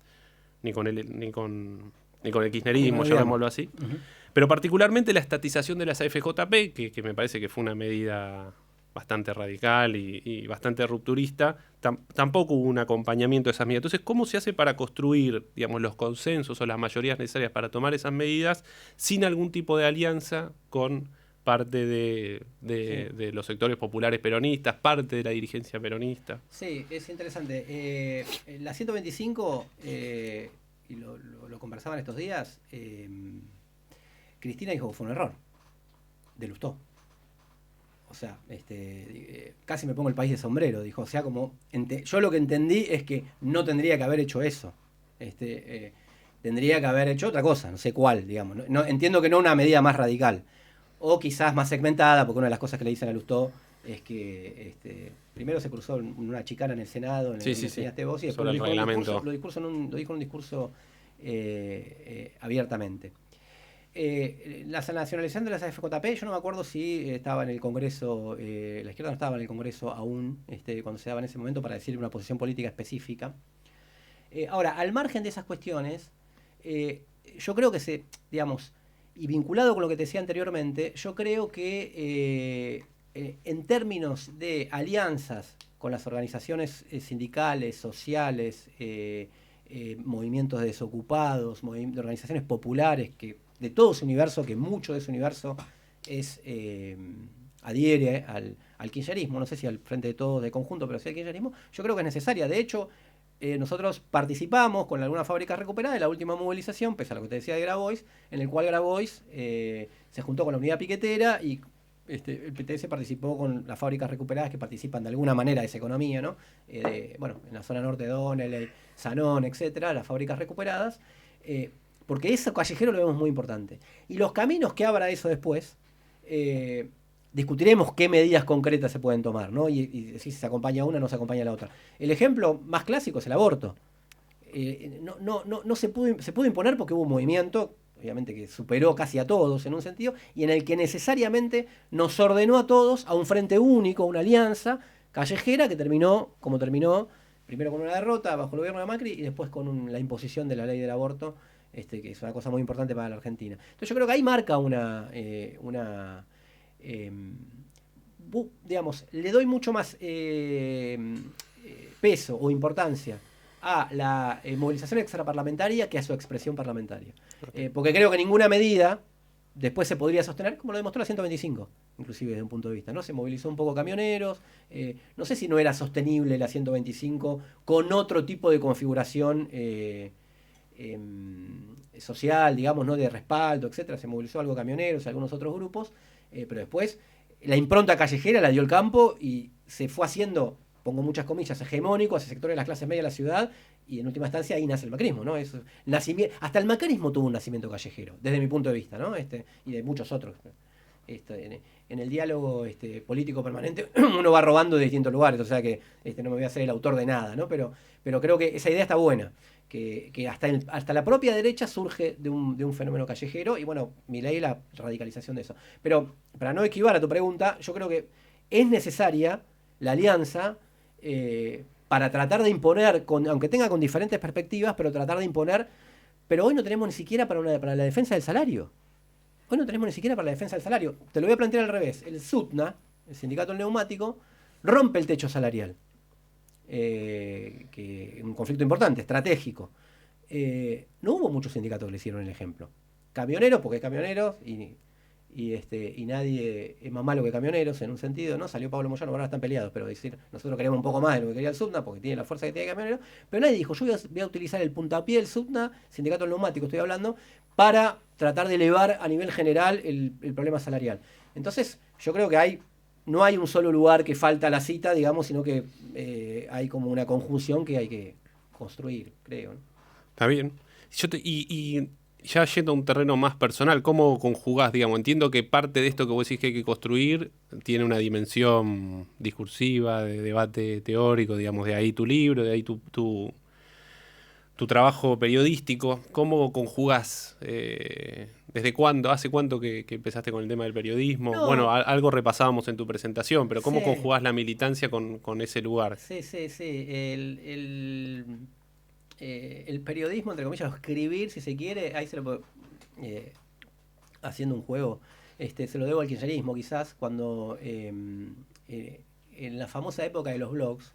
Speaker 1: el kirchnerismo, llamémoslo así. Uh-huh. Pero particularmente la estatización de las AFJP, que me parece que fue una medida bastante radical y bastante rupturista, tampoco hubo un acompañamiento de esas medidas. Entonces, ¿cómo se hace para construir, digamos, los consensos o las mayorías necesarias para tomar esas medidas sin algún tipo de alianza con parte de los sectores populares peronistas, parte de la dirigencia peronista?
Speaker 2: Sí, es interesante. La 125, y lo conversaban estos días, Cristina dijo que fue un error de Lustó. O sea, casi me pongo el país de sombrero, dijo. O sea, yo lo que entendí es que no tendría que haber hecho eso. Tendría que haber hecho otra cosa, no sé cuál, digamos. No, entiendo que no una medida más radical. O quizás más segmentada, porque una de las cosas que le dicen a Lustó es que primero se cruzó una chicana en el Senado, en el que enseñaste vos, y después lo dijo en un discurso abiertamente. La nacionalización de las AFJP, yo no me acuerdo si estaba en el Congreso, la izquierda no estaba en el Congreso aún, cuando se daba en ese momento, para decir una posición política específica. Ahora, al margen de esas cuestiones, yo creo que y vinculado con lo que te decía anteriormente, yo creo que en términos de alianzas con las organizaciones sindicales, sociales, movimientos de desocupados, organizaciones populares, de todo ese universo, que mucho de ese universo adhiere al kirchnerismo, no sé si al Frente de Todos de conjunto, pero sí al kirchnerismo, yo creo que es necesaria. De hecho, nosotros participamos con algunas fábricas recuperadas de la última movilización, pese a lo que te decía de Grabois, en el cual Grabois se juntó con la unidad piquetera y el PTS participó con las fábricas recuperadas que participan de alguna manera de esa economía, ¿no? En la zona norte de Doneley, Sanón, etcétera, las fábricas recuperadas, porque eso callejero lo vemos muy importante. Y los caminos que abra eso después, discutiremos qué medidas concretas se pueden tomar, ¿no? Y si se acompaña una, no se acompaña la otra. El ejemplo más clásico es el aborto. No se pudo imponer porque hubo un movimiento, obviamente que superó casi a todos en un sentido, y en el que necesariamente nos ordenó a todos a un frente único, una alianza callejera que terminó como terminó, primero con una derrota bajo el gobierno de Macri y después con la imposición de la ley del aborto, que es una cosa muy importante para la Argentina. Entonces yo creo que ahí marca digamos, le doy mucho más peso o importancia a la movilización extraparlamentaria que a su expresión parlamentaria. Porque creo que ninguna medida después se podría sostener, como lo demostró la 125, inclusive desde un punto de vista, ¿no? Se movilizó un poco camioneros, no sé si no era sostenible la 125 con otro tipo de configuración social, digamos, ¿no? De respaldo, etcétera. Se movilizó algo camioneros, algunos otros grupos, pero después la impronta callejera la dio el campo y se fue haciendo, pongo muchas comillas, hegemónico hacia sectores de las clases medias de la ciudad, y en última instancia ahí nace el macrismo, ¿no? Hasta el macrismo tuvo un nacimiento callejero, desde mi punto de vista, ¿no? Y de muchos otros. En el diálogo político permanente uno va robando de distintos lugares, o sea que no me voy a hacer el autor de nada, ¿no? Pero creo que esa idea está buena, que hasta la propia derecha surge de un fenómeno callejero, y bueno, Milei la radicalización de eso. Pero para no esquivar a tu pregunta, yo creo que es necesaria la alianza para tratar de imponer, aunque tenga con diferentes perspectivas, pero tratar de imponer. Pero hoy no tenemos ni siquiera para la defensa del salario. Hoy no tenemos ni siquiera para la defensa del salario. Te lo voy a plantear al revés. El SUTNA, el Sindicato del Neumático, rompe el techo salarial. Un conflicto importante, estratégico. No hubo muchos sindicatos que le hicieron el ejemplo. Camioneros, porque hay camioneros, y nadie es más malo que camioneros en un sentido, ¿no? Salió Pablo Moyano, ahora están peleados, pero decir, nosotros queremos un poco más de lo que quería el SUTNA, porque tiene la fuerza que tiene camioneros, pero nadie dijo, yo voy a utilizar el puntapié del SUTNA, Sindicato del Neumático estoy hablando, para tratar de elevar a nivel general el problema salarial. Entonces, yo creo que no hay un solo lugar que falta la cita, digamos, sino que hay como una conjunción que hay que construir, creo, ¿no?
Speaker 1: Está bien. Y ya yendo a un terreno más personal, ¿cómo conjugás, digamos? Entiendo que parte de esto que vos decís que hay que construir tiene una dimensión discursiva, de debate teórico, digamos, de ahí tu libro, de ahí tu trabajo periodístico. ¿Cómo conjugás? ¿Desde cuándo? ¿Hace cuánto que empezaste con el tema del periodismo?
Speaker 2: No.
Speaker 1: Bueno, algo repasábamos en tu presentación, pero ¿cómo
Speaker 2: Sí.
Speaker 1: conjugás la militancia con ese lugar?
Speaker 2: Sí. El periodismo, entre comillas, o escribir, si se quiere, ahí se lo puedo, haciendo un juego, se lo debo al kirchnerismo quizás, cuando en la famosa época de los blogs,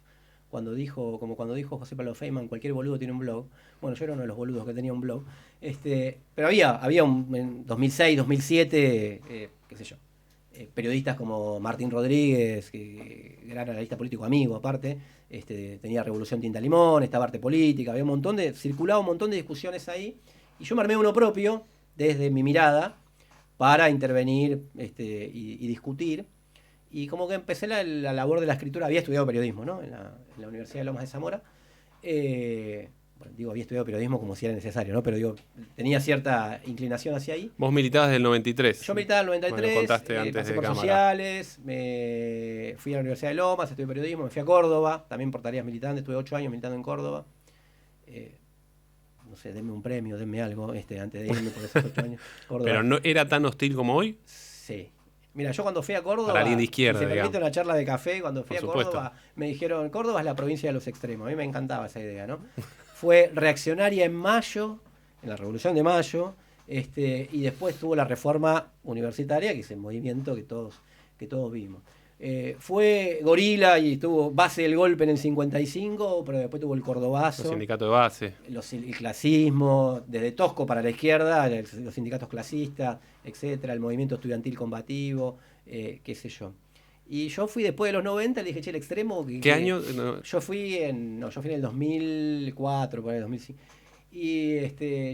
Speaker 2: cuando dijo José Pablo Feynman, cualquier boludo tiene un blog. Bueno, yo era uno de los boludos que tenía un blog, pero había en 2006, 2007, qué sé yo, periodistas como Martín Rodríguez, que era analista político amigo aparte, tenía Revolución Tinta Limón, estaba Arte Política, había circulaba un montón de discusiones ahí, y yo me armé uno propio desde mi mirada para intervenir y discutir, y como que empecé la labor de la escritura. Había estudiado periodismo, ¿no? En la Universidad de Lomas de Zamora. Había estudiado periodismo como si era necesario, ¿no? Pero tenía cierta inclinación hacia ahí.
Speaker 1: Vos militabas del 93.
Speaker 2: Yo militaba en el 93,
Speaker 1: bueno, contaste antes
Speaker 2: pasé
Speaker 1: de
Speaker 2: por
Speaker 1: cámara.
Speaker 2: Sociales, me fui a la Universidad de Lomas, estudié periodismo, me fui a Córdoba, también por tareas militantes, estuve 8 años militando en Córdoba. No sé, denme un premio, denme algo, antes de irme por esos 8 años. Córdoba.
Speaker 1: ¿Pero no era tan hostil como hoy?
Speaker 2: Sí. Mira, yo cuando fui a Córdoba,
Speaker 1: para alguien de izquierda,
Speaker 2: si se permite
Speaker 1: digamos,
Speaker 2: una charla de café, cuando fui
Speaker 1: por
Speaker 2: a
Speaker 1: supuesto,
Speaker 2: Córdoba, me dijeron, Córdoba es la provincia de los extremos. A mí me encantaba esa idea, ¿no? Fue reaccionaria en mayo, en la Revolución de Mayo, y después tuvo la reforma universitaria, que es el movimiento que todos vimos. Fue gorila y tuvo base del golpe en el 55, pero después tuvo el cordobazo,
Speaker 1: los sindicatos de base,
Speaker 2: el clasismo, desde Tosco para la izquierda, los sindicatos clasistas, etcétera, el movimiento estudiantil combativo, qué sé yo. Y yo fui después de los 90, le dije, che, el extremo...
Speaker 1: ¿Qué año?
Speaker 2: No. Yo fui en el 2004, por ahí, 2005. Y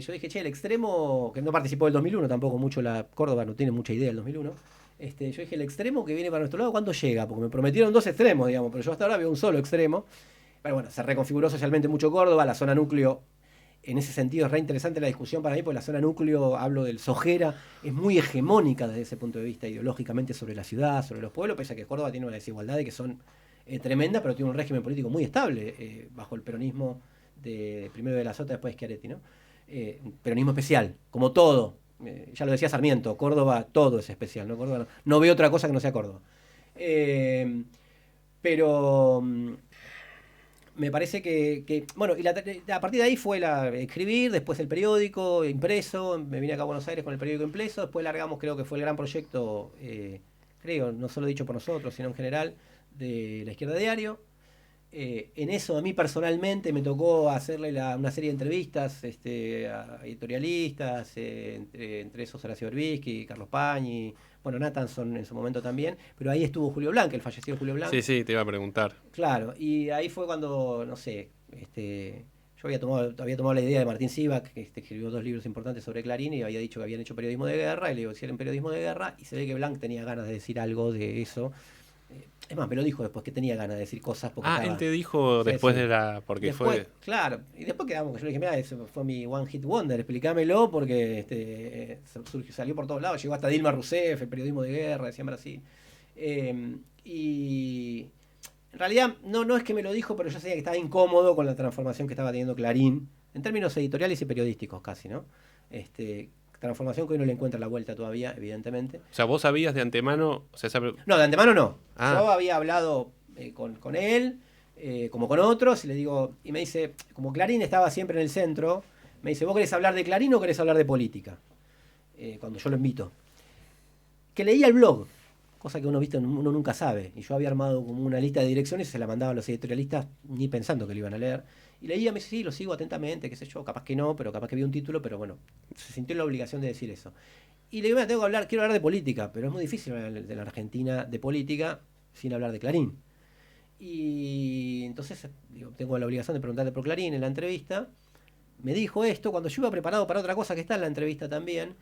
Speaker 2: yo dije, che, el extremo, que no participó del 2001 tampoco mucho, la Córdoba no tiene mucha idea del 2001. Yo dije, el extremo que viene para nuestro lado, ¿cuándo llega? Porque me prometieron 2 extremos, digamos, pero yo hasta ahora veo un solo extremo. Pero bueno, se reconfiguró socialmente mucho Córdoba, la zona núcleo. En ese sentido es re interesante la discusión para mí, porque la zona núcleo, hablo del Sojera, es muy hegemónica desde ese punto de vista ideológicamente sobre la ciudad, sobre los pueblos, pese a que Córdoba tiene una desigualdad que son tremendas, pero tiene un régimen político muy estable bajo el peronismo primero de la Sota, después de Schiaretti, ¿no? Peronismo especial, como todo, Ya lo decía Sarmiento, Córdoba todo es especial, ¿no? Córdoba no veo otra cosa que no sea Córdoba. Pero me parece bueno, y a partir de ahí fue escribir, después el periódico impreso, me vine acá a Buenos Aires con el periódico impreso, después largamos, creo que fue el gran proyecto, creo, no solo dicho por nosotros, sino en general, de La Izquierda Diario. En eso a mí personalmente me tocó hacerle una serie de entrevistas a editorialistas, entre esos Horacio Berbisky, Carlos Pañi, bueno, Nathanson en su momento también, pero ahí estuvo Julio Blanc, el fallecido Julio Blanc.
Speaker 1: Sí, sí, te iba a preguntar.
Speaker 2: Claro, y ahí fue cuando, no sé, yo había tomado la idea de Martín Sivak, que escribió 2 libros importantes sobre Clarín y había dicho que habían hecho periodismo de guerra, y le digo, hicieron periodismo de guerra, y se ve que Blanc tenía ganas de decir algo de eso. Es más, me lo dijo después que tenía ganas de decir cosas porque
Speaker 1: Ah,
Speaker 2: estaba...
Speaker 1: él te dijo
Speaker 2: Sí,
Speaker 1: después
Speaker 2: sí.
Speaker 1: de la... Porque
Speaker 2: Después,
Speaker 1: fue...
Speaker 2: claro, y después quedamos, que yo le dije, mira, eso fue mi One Hit Wonder, explícamelo, porque salió por todos lados, llegó hasta Dilma Rousseff, el periodismo de guerra, decían Brasil. Y en realidad no es que me lo dijo, pero yo sabía que estaba incómodo con la transformación que estaba teniendo Clarín, en términos editoriales y periodísticos casi, ¿no? Transformación que hoy no le encuentra la vuelta todavía, evidentemente.
Speaker 1: O sea, vos sabías de antemano... O sea,
Speaker 2: No, de antemano no.
Speaker 1: Ah.
Speaker 2: Yo había hablado con él, como con otros, y le digo, y me dice, como Clarín estaba siempre en el centro, me dice, ¿vos querés hablar de Clarín o querés hablar de política? Cuando yo lo invito. Que leía el blog, cosa que uno, ¿viste? Uno nunca sabe. Y yo había armado como una lista de direcciones y se la mandaba a los editorialistas, ni pensando que lo iban a leer. Y leía, me dice, sí, lo sigo atentamente, qué sé yo, capaz que no, pero capaz que vi un título, pero bueno, se sintió la obligación de decir eso. Y le digo, mira, quiero hablar de política, pero es muy difícil hablar de la Argentina de política sin hablar de Clarín. Y entonces digo, tengo la obligación de preguntarle por Clarín en la entrevista. Me dijo esto cuando yo iba preparado para otra cosa que está en la entrevista también,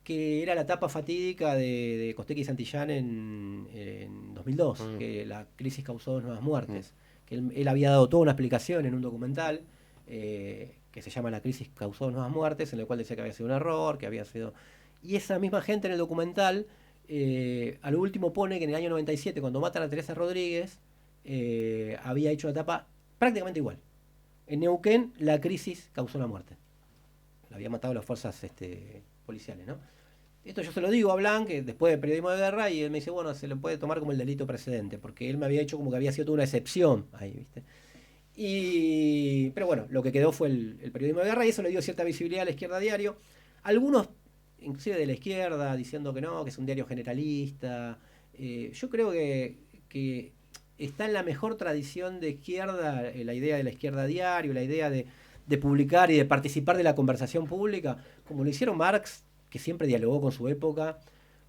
Speaker 2: que era la etapa fatídica de Costecchi y Santillán en 2002, que la crisis causó 2 nuevas muertes. Que él había dado toda una explicación en un documental que se llama La crisis causó 2 nuevas muertes, en el cual decía que había sido un error, que había sido... Y esa misma gente en el documental, a lo último pone que en el año 97, cuando matan a Teresa Rodríguez, había hecho una etapa prácticamente igual. En Neuquén, la crisis causó la muerte. La había matado las fuerzas policiales, ¿no? Esto yo se lo digo a Blanc, después de periodismo de guerra, y él me dice, bueno, se lo puede tomar como el delito precedente, porque él me había hecho como que había sido toda una excepción ahí, ¿viste? Pero bueno, lo que quedó fue el periodismo de guerra, y eso le dio cierta visibilidad a La Izquierda Diario. Algunos, inclusive de la izquierda, diciendo que no, que es un diario generalista. Yo creo que está en la mejor tradición de izquierda la idea de La Izquierda Diario, la idea de publicar y de participar de la conversación pública, como lo hicieron Marx, que siempre dialogó con su época,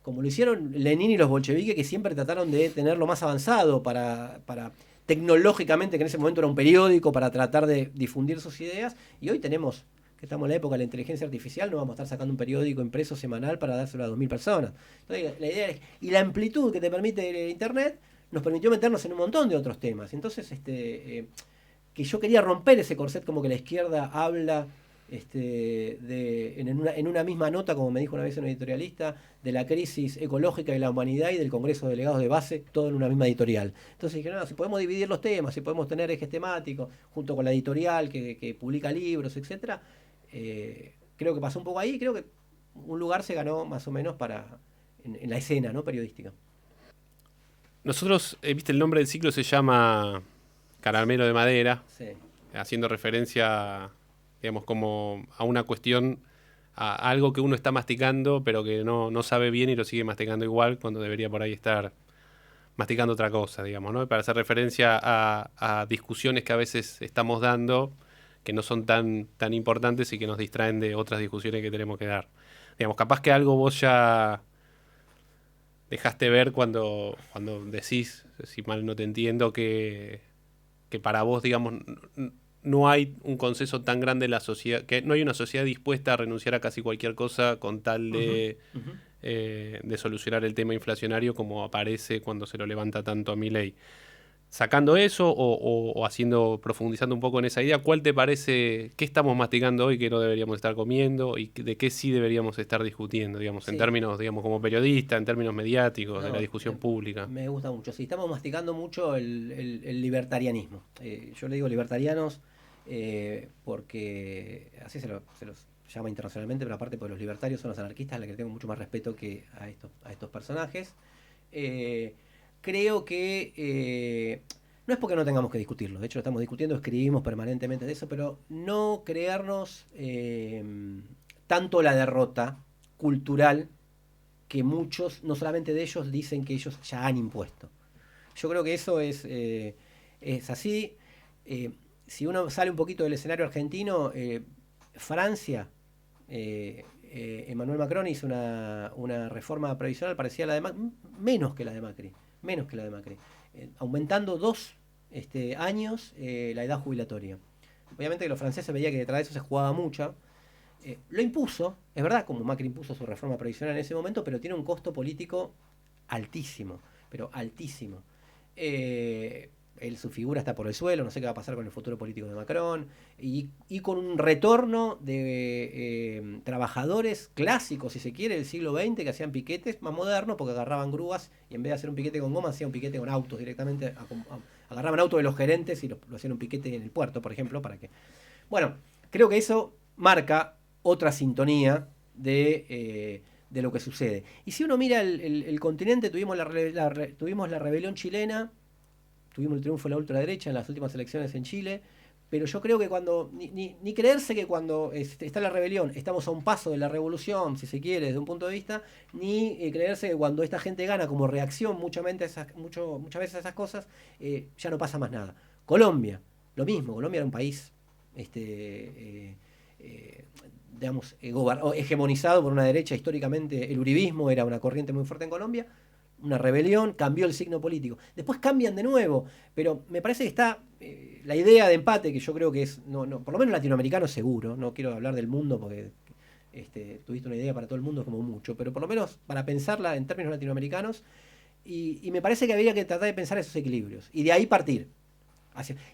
Speaker 2: como lo hicieron Lenin y los bolcheviques, que siempre trataron de tenerlo más avanzado para tecnológicamente, que en ese momento era un periódico, para tratar de difundir sus ideas, y hoy tenemos, que estamos en la época de la inteligencia artificial, no vamos a estar sacando un periódico impreso semanal para dárselo a 2.000 personas. Entonces, la idea es, y la amplitud que te permite Internet nos permitió meternos en un montón de otros temas. Entonces, que yo quería romper ese corset, como que la izquierda habla en una misma nota, como me dijo una vez un editorialista, de la crisis ecológica de la humanidad y del Congreso de Delegados de Base, todo en una misma editorial. Entonces dije, no, si podemos dividir los temas, si podemos tener ejes temáticos, junto con la editorial que publica libros, etcétera, creo que pasó un poco ahí, creo que un lugar se ganó más o menos en la escena, ¿no?, periodística.
Speaker 1: Nosotros, viste, el nombre del ciclo se llama Caramelo de Madera,
Speaker 2: Sí.
Speaker 1: haciendo referencia, digamos, como a una cuestión, a algo que uno está masticando, pero que no sabe bien y lo sigue masticando igual, cuando debería por ahí estar masticando otra cosa, digamos, ¿no? Para hacer referencia a discusiones que a veces estamos dando, que no son tan importantes y que nos distraen de otras discusiones que tenemos que dar. Digamos, capaz que algo vos ya dejaste ver cuando decís, si mal no te entiendo, que para vos, digamos, no hay un consenso tan grande en la sociedad, que no hay una sociedad dispuesta a renunciar a casi cualquier cosa con tal de solucionar el tema inflacionario, como aparece cuando se lo levanta tanto a Milei. Sacando eso o profundizando un poco en esa idea, ¿cuál te parece, qué estamos masticando hoy que no deberíamos estar comiendo y de qué sí deberíamos estar discutiendo, digamos, en términos, digamos, como periodista, en términos mediáticos, de la discusión pública?
Speaker 2: Me gusta mucho. Sí, estamos masticando mucho el libertarianismo. Yo le digo libertarianos porque así se los llama internacionalmente, pero aparte porque los libertarios son los anarquistas, a los que tengo mucho más respeto que a estos personajes. Creo que no es porque no tengamos que discutirlo, de hecho lo estamos discutiendo, escribimos permanentemente de eso, pero no creernos tanto la derrota cultural que muchos, no solamente de ellos, dicen que ellos ya han impuesto. Yo creo que eso es así. Si uno sale un poquito del escenario argentino, Francia, Emmanuel Macron hizo una reforma previsional parecida a la de Macri, menos que la de Macri, aumentando 2 años la edad jubilatoria. Obviamente que los franceses veían que detrás de eso se jugaba mucho. Lo impuso, es verdad, como Macri impuso su reforma previsional en ese momento, pero tiene un costo político altísimo, pero altísimo. Su figura está por el suelo, no sé qué va a pasar con el futuro político de Macron, y con un retorno de trabajadores clásicos, si se quiere, del siglo XX, que hacían piquetes más modernos, porque agarraban grúas y en vez de hacer un piquete con goma, hacían un piquete con autos directamente, agarraban autos de los gerentes y lo hacían un piquete en el puerto, por ejemplo, para que... Bueno, creo que eso marca otra sintonía de lo que sucede. Y si uno mira el continente, tuvimos la rebelión chilena, tuvimos el triunfo de la ultraderecha en las últimas elecciones en Chile, pero yo creo que cuando, ni creerse que cuando está la rebelión estamos a un paso de la revolución, si se quiere, desde un punto de vista, ni creerse que cuando esta gente gana como reacción muchas veces a esas cosas, ya no pasa más nada. Colombia, lo mismo, Colombia era un país digamos, hegemonizado por una derecha históricamente. El uribismo era una corriente muy fuerte en Colombia, una rebelión, cambió el signo político. Después cambian de nuevo, pero me parece que está la idea de empate, que yo creo que es, por lo menos latinoamericano seguro, no quiero hablar del mundo porque tuviste una idea para todo el mundo como mucho, pero por lo menos para pensarla en términos latinoamericanos, y me parece que habría que tratar de pensar esos equilibrios, y de ahí partir.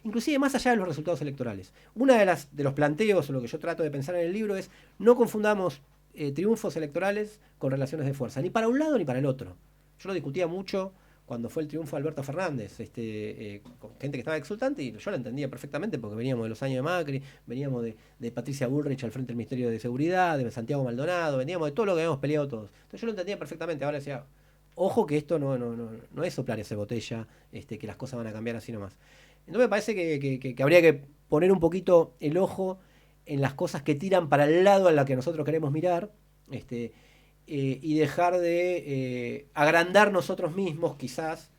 Speaker 2: Inclusive más allá de los resultados electorales. Una de los planteos, o lo que yo trato de pensar en el libro, es no confundamos triunfos electorales con relaciones de fuerza, ni para un lado ni para el otro. Yo lo discutía mucho cuando fue el triunfo de Alberto Fernández, con gente que estaba exultante, y yo lo entendía perfectamente porque veníamos de los años de Macri, veníamos de Patricia Bullrich al frente del Ministerio de Seguridad, de Santiago Maldonado, veníamos de todo lo que habíamos peleado todos. Entonces yo lo entendía perfectamente. Ahora decía, ojo que esto no es soplar esa botella, que las cosas van a cambiar así nomás. Entonces me parece que habría que poner un poquito el ojo en las cosas que tiran para el lado a la que nosotros queremos mirar, y dejar de agrandar nosotros mismos, quizás,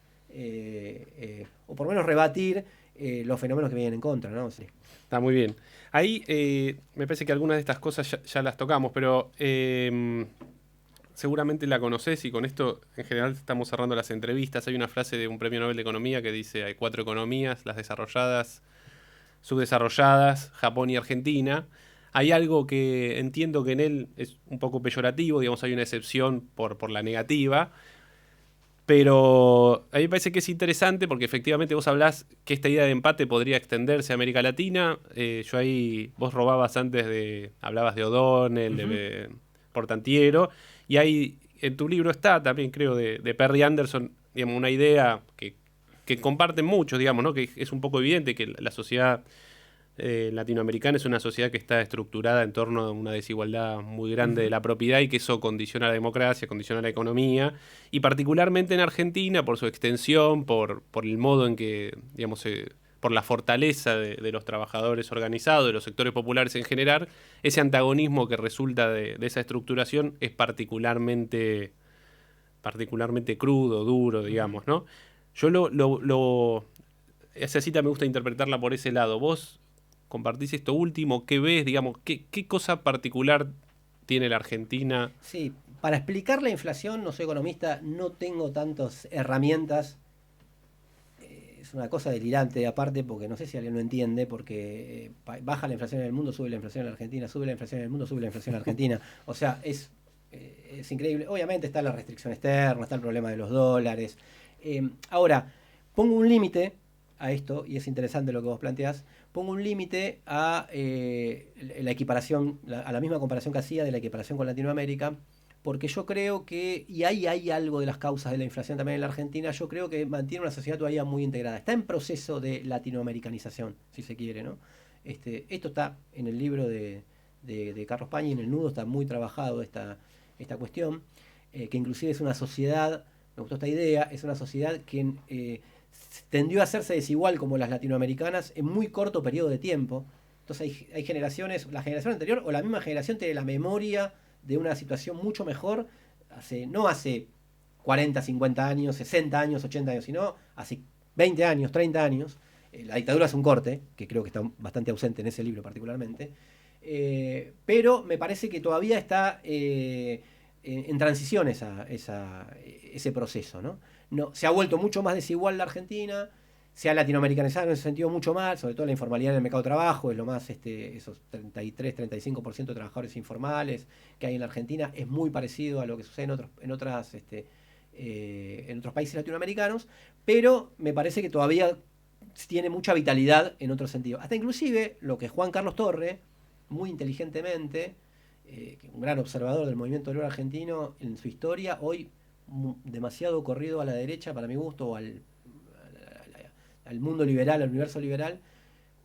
Speaker 2: o por lo menos rebatir los fenómenos que vienen en contra, ¿no? Sí.
Speaker 1: Está muy bien. Ahí me parece que algunas de estas cosas ya las tocamos, pero seguramente la conocés, y con esto en general estamos cerrando las entrevistas. Hay una frase de un premio Nobel de Economía que dice: hay 4 economías, las desarrolladas, subdesarrolladas, Japón y Argentina. Hay algo que entiendo que en él es un poco peyorativo, digamos, hay una excepción por la negativa, pero a mí me parece que es interesante porque efectivamente vos hablás que esta idea de empate podría extenderse a América Latina. Yo ahí, vos robabas hablabas de O'Donnell, de Portantiero, y ahí en tu libro está también, creo, de Perry Anderson, digamos, una idea que comparten muchos, digamos, ¿no? Que es un poco evidente que la sociedad latinoamericana es una sociedad que está estructurada en torno a una desigualdad muy grande de la propiedad, y que eso condiciona la democracia, condiciona la economía, y particularmente en Argentina, por su extensión, por el modo en que, digamos, por la fortaleza de los trabajadores organizados, de los sectores populares en general, ese antagonismo que resulta de esa estructuración es particularmente crudo, duro, digamos, ¿no? Yo esa cita me gusta interpretarla por ese lado. Vos compartís esto último, ¿qué ves? Digamos, ¿qué cosa particular tiene la Argentina?
Speaker 2: Sí, para explicar la inflación, no soy economista, no tengo tantas herramientas. Es una cosa delirante aparte, porque no sé si alguien lo entiende, porque baja la inflación en el mundo, sube la inflación en la Argentina, sube la inflación en el mundo, sube la inflación en la Argentina. O sea, es increíble. Obviamente está la restricción externa, está el problema de los dólares. Ahora, pongo un límite a esto, y es interesante lo que vos planteás, pongo un límite a la equiparación, a la misma comparación que hacía de la equiparación con Latinoamérica, porque yo creo que, y ahí hay algo de las causas de la inflación también en la Argentina, yo creo que mantiene una sociedad todavía muy integrada. Está en proceso de latinoamericanización, si se quiere, ¿no? Esto está en el libro de de Carlos Pañi. En El Nudo está muy trabajado esta cuestión, que inclusive es una sociedad, me gustó esta idea, es una sociedad que tendió a hacerse desigual como las latinoamericanas en muy corto periodo de tiempo. Entonces hay generaciones, la generación anterior o la misma generación tiene la memoria de una situación mucho mejor, no hace 40, 50 años, 60 años, 80 años, sino hace 20 años, 30 años. La dictadura es un corte, que creo que está bastante ausente en ese libro particularmente, pero me parece que todavía está en transición ese proceso, ¿no? Se ha vuelto mucho más desigual la Argentina, se ha latinoamericanizado en ese sentido mucho más, sobre todo la informalidad en el mercado de trabajo, es lo más, esos 33-35% de trabajadores informales que hay en la Argentina, es muy parecido a lo que sucede en otros países latinoamericanos, pero me parece que todavía tiene mucha vitalidad en otro sentido. Hasta inclusive lo que Juan Carlos Torre, muy inteligentemente, un gran observador del movimiento obrero argentino en su historia, hoy demasiado corrido a la derecha para mi gusto, o al mundo liberal, al universo liberal,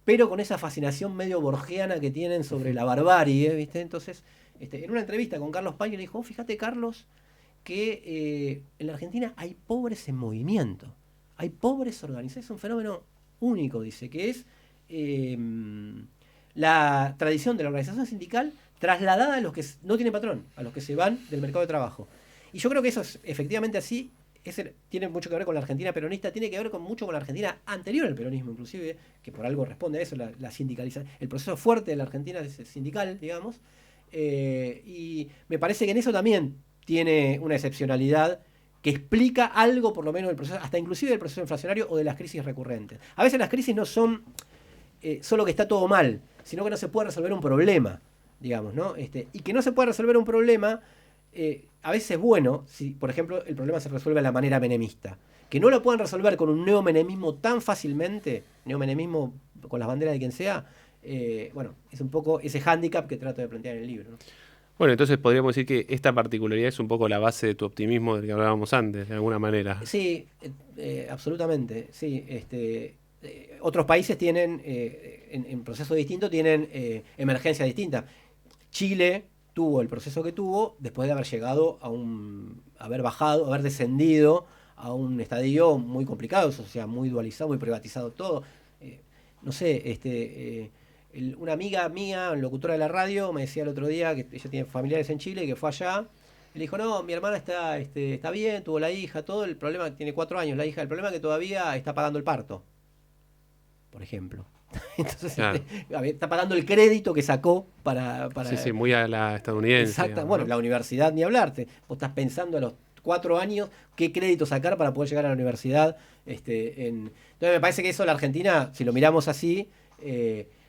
Speaker 2: pero con esa fascinación medio borgiana que tienen sobre la barbarie, ¿viste? Entonces, en una entrevista con Carlos Pañi le dijo, fíjate, Carlos, que en la Argentina hay pobres en movimiento, hay pobres organizados, es un fenómeno único, dice, que es la tradición de la organización sindical trasladada a los que no tienen patrón, a los que se van del mercado de trabajo. Y yo creo que eso es efectivamente así, tiene mucho que ver con la Argentina peronista, tiene que ver mucho con la Argentina anterior al peronismo, inclusive, que por algo responde a eso, la sindicalización, el proceso fuerte de la Argentina es sindical, digamos, y me parece que en eso también tiene una excepcionalidad que explica algo, por lo menos, del proceso, hasta inclusive del proceso inflacionario o de las crisis recurrentes. A veces las crisis no son solo que está todo mal, sino que no se puede resolver un problema, digamos, ¿no? Y que no se pueda resolver un problema, a veces es bueno, si, por ejemplo, el problema se resuelve de la manera menemista. Que no lo puedan resolver con un neomenemismo tan fácilmente, neomenemismo con las banderas de quien sea, bueno, es un poco ese hándicap que trato de plantear en el libro, ¿no?
Speaker 1: Bueno, entonces podríamos decir que esta particularidad es un poco la base de tu optimismo del que hablábamos antes, de alguna manera.
Speaker 2: Sí, absolutamente, sí. Otros países tienen, en procesos distintos, tienen emergencias distintas. Chile tuvo el proceso que tuvo después de haber llegado haber descendido a un estadio muy complicado, o sea, muy dualizado, muy privatizado todo. No sé, una amiga mía, locutora de la radio, me decía el otro día que ella tiene familiares en Chile y que fue allá. Y le dijo, no, mi hermana está bien, tuvo la hija, todo. El problema, tiene 4 años la hija, el problema es que todavía está pagando el parto, por ejemplo. Entonces,
Speaker 1: claro,
Speaker 2: está pagando el crédito que sacó para
Speaker 1: sí, muy a la estadounidense.
Speaker 2: Exacto,
Speaker 1: digamos,
Speaker 2: bueno,
Speaker 1: ¿no?
Speaker 2: la universidad ni hablarte. Vos estás pensando a los 4 años qué crédito sacar para poder llegar a la universidad. Entonces me parece que eso la Argentina, si lo miramos así,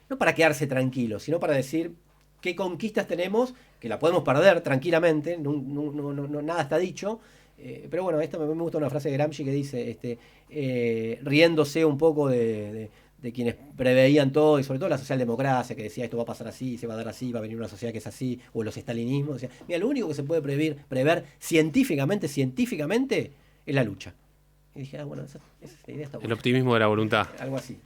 Speaker 2: no para quedarse tranquilo, sino para decir qué conquistas tenemos, que la podemos perder tranquilamente, nada está dicho. Pero bueno, esto me gusta una frase de Gramsci que dice, riéndose un poco de quienes preveían todo, y sobre todo la socialdemocracia, que decía esto va a pasar así, se va a dar así, va a venir una sociedad que es así, o los estalinismos. Decía, mira, lo único que se puede prever científicamente, es la lucha. Y dije, bueno, esa idea está buena.
Speaker 1: El optimismo de la voluntad.
Speaker 2: Algo así.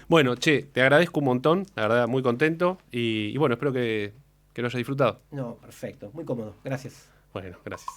Speaker 1: Bueno, che, te agradezco un montón, la verdad, muy contento, y bueno, espero que lo hayas disfrutado.
Speaker 2: No, perfecto, muy cómodo, gracias.
Speaker 1: Bueno, gracias.